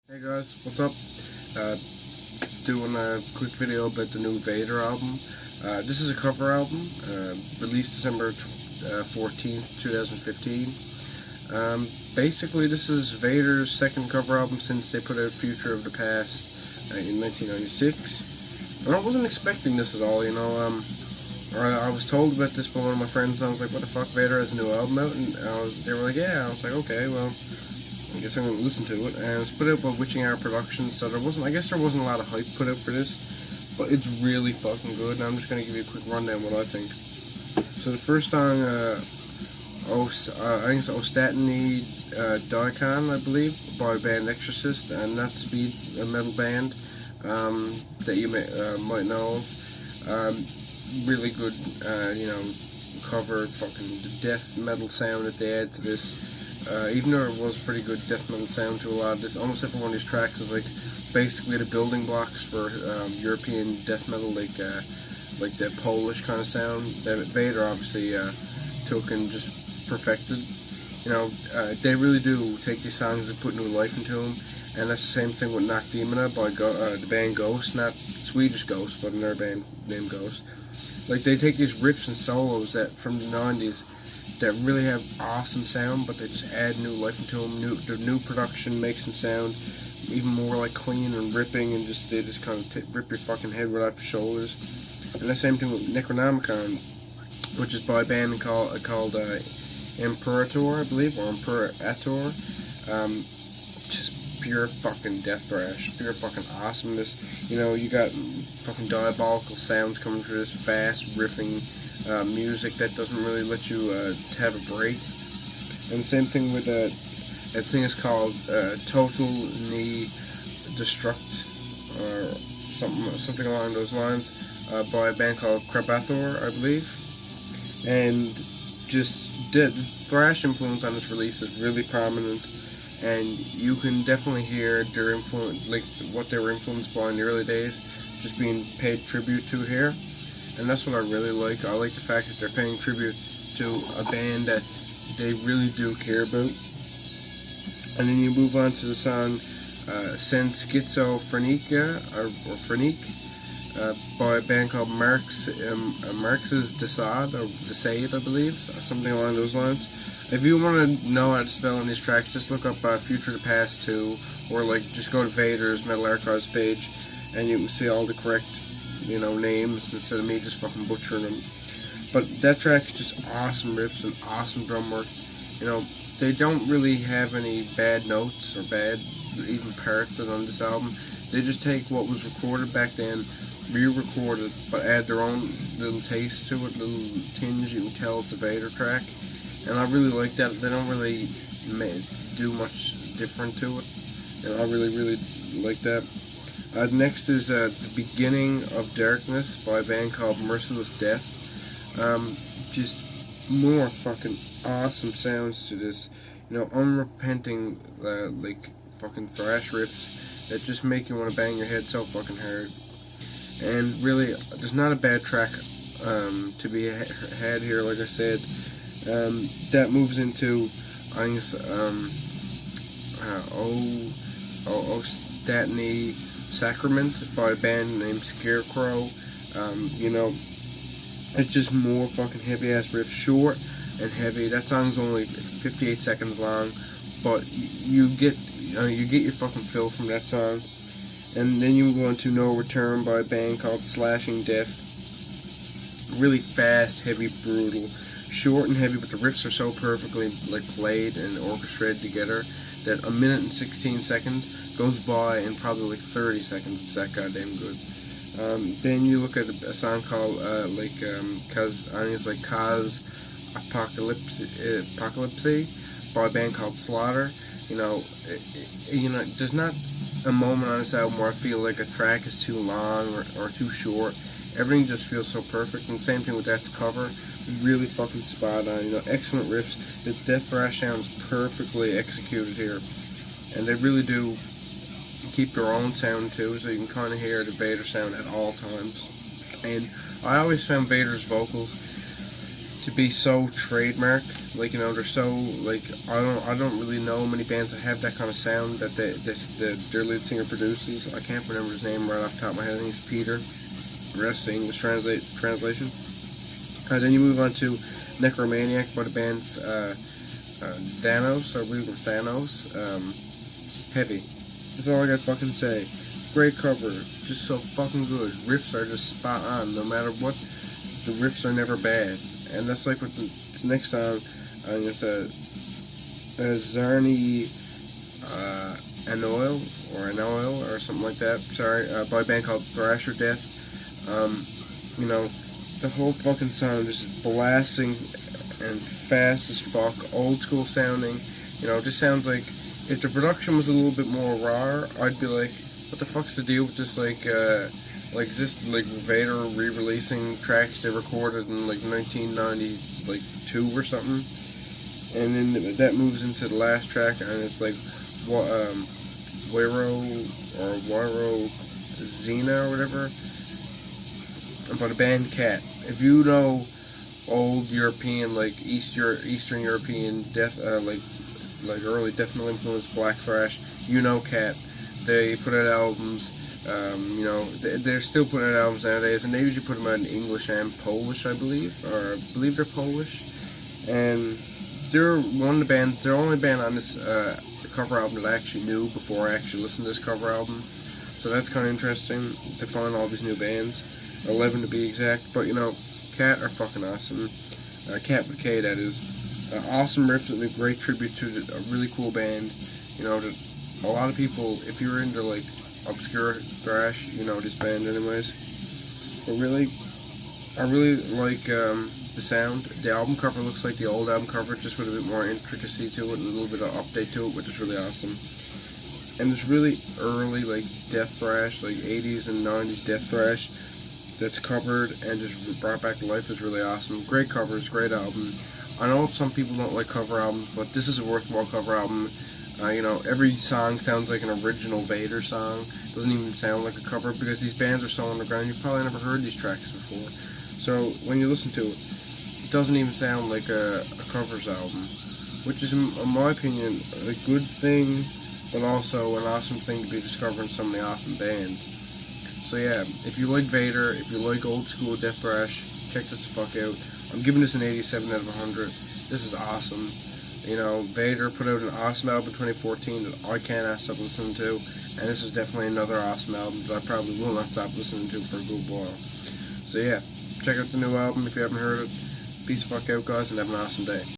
Hey guys, what's up? Doing a quick video about the new Vader album. This is a cover album, released December 14th, 2015. Basically, this is Vader's second cover album since they put out Future of the Past in 1996. And I wasn't expecting this at all, you know. I was told about this by one of my friends, and I was like, what the fuck, Vader has a new album out? And they were like, yeah. I was like, okay, well, I guess I'm going to listen to it. And it's put out by Witching Hour Productions, so I guess there wasn't a lot of hype put out for this, but it's really fucking good, and I'm just going to give you a quick rundown what I think. So the first song, I think it's Ostatni Daikon, I believe, by band Exorcist, and that's speed metal band that you might know of. Really good, cover, fucking the death metal sound that they add to this. Even though it was pretty good death metal sound to a lot of this, almost every one of these tracks is like basically the building blocks for European death metal, like that Polish kind of sound that Vader obviously took and just perfected. You know, they really do take these songs and put new life into them, and that's the same thing with Nacht Demona by the band Ghost, not Swedish Ghost, but another band named Ghost. Like, they take these riffs and solos that from the 90s that really have awesome sound, but they just add new life into them. The new production makes them sound even more like clean and ripping, and they just kind of rip your fucking head right off your shoulders. And the same thing with Necronomicon, which is by a band called Imperator, I believe, or Imperator. Just pure fucking death thrash, pure fucking awesomeness. You know, you got fucking diabolical sounds coming through this fast riffing music that doesn't really let you have a break. And the same thing with that thing is called Total Knee Destruct, or something along those lines, by a band called Krabathor, I believe. And just the thrash influence on this release is really prominent, and you can definitely hear their influence, like what they were influenced by in the early days, just being paid tribute to here. And that's what I really like. I like the fact that they're paying tribute to a band that they really do care about. And then you move on to the song Sen Schizophrenica, or Frenique, by a band called Merciless Death, or Death, I believe, something along those lines. If you want to know how to spell on these tracks, just look up Future of the Past 2, or like just go to Vader's Metal Archives page, and you can see all the correct names instead of me just fucking butchering them. But that track is just awesome riffs and awesome drum work. You know, they don't really have any bad notes or bad even parts on this album. They just take what was recorded back then, re-record it, but add their own little taste to it, little tinge. You can tell it's a Vader track, and I really like that. They don't really do much different to it, and I really like that. Next is The Beginning of Darkness by a band called Merciless Death. Just more fucking awesome sounds to this. You know, unrepenting, like fucking thrash riffs that just make you want to bang your head so fucking hard. And really, there's not a bad track to be had here, like I said. That moves into, I think it's, Ostatni Sacrament by a band named Scarecrow. You know, it's just more fucking heavy ass riffs, short and heavy. That song's only 58 seconds long, but you get your fucking fill from that song. And then you go into No Return by a band called Slashing Death. Really fast, heavy, brutal, short and heavy, but the riffs are so perfectly played and orchestrated together that a minute and 16 seconds goes by in probably 30 seconds. It's that goddamn good. Then you look at a song called Kaz Apocalypse by a band called Slaughter. You know, there's not a moment on this album where I feel like a track is too long or too short. Everything just feels so perfect, and same thing with that cover. It's really fucking spot on. You know, excellent riffs. The death thrash sound is perfectly executed here, and they really do keep their own sound too, so you can kind of hear the Vader sound at all times. And I always found Vader's vocals to to be so trademark. Like, you know, they're so, like, I don't really know many bands that have that kind of sound that their lead singer produces. I can't remember his name right off the top of my head. I think it's Peter. The rest of the English translation. Then you move on to Necromaniac by the band Thanos, I believe, or Thanos. Heavy. That's all I got to fucking say. Great cover, just so fucking good. Riffs are just spot on, no matter what. The riffs are never bad, and that's like with the next song. It's Zarni Anoil or something like that. Sorry, by a band called Thrasher Death. You know, the whole fucking song just blasting and fast as fuck, old school sounding. You know, it just sounds like if the production was a little bit more raw, I'd be like, what the fuck's the deal with this, like is this like Vader re-releasing tracks they recorded in like 1992 or something? And then that moves into the last track, and it's like Waro Zena or whatever, by the band Cat. If you know old European, like Eastern European death, like early death metal influenced black thrash, you know Cat. They put out albums. You know, they're still putting out albums nowadays, and they usually put them out in English and Polish, I believe, or I believe they're Polish. And they're they're the only band on this cover album that I actually knew before I actually listened to this cover album. So that's kind of interesting to find all these new bands, 11 to be exact. But you know, Cat are fucking awesome. Cat with K, that is. Awesome riffs and a great tribute to a really cool band. You know, a lot of people, if you're into like obscure thrash, you know this band anyways. But really, I really like the sound. The album cover looks like the old album cover, just with a bit more intricacy to it and a little bit of update to it, which is really awesome. And it's really early, like death thrash, like 80s and 90s death thrash that's covered and just brought back to life is really awesome. Great covers, great album. I know some people don't like cover albums, but this is a worthwhile cover album. You know, every song sounds like an original Vader song. Doesn't even sound like a cover because these bands are so underground. You've probably never heard these tracks before. So when you listen to it, it doesn't even sound like a covers album, which is, in my opinion, a good thing, but also an awesome thing to be discovering some of the awesome bands. So yeah, if you like Vader, if you like old school death thrash, check this the fuck out. I'm giving this an 87 out of 100. This is awesome. You know, Vader put out an awesome album in 2014 that I can't stop listening to, and this is definitely another awesome album that I probably will not stop listening to for a good while. So yeah, check out the new album if you haven't heard it. Peace the fuck out, guys, and have an awesome day.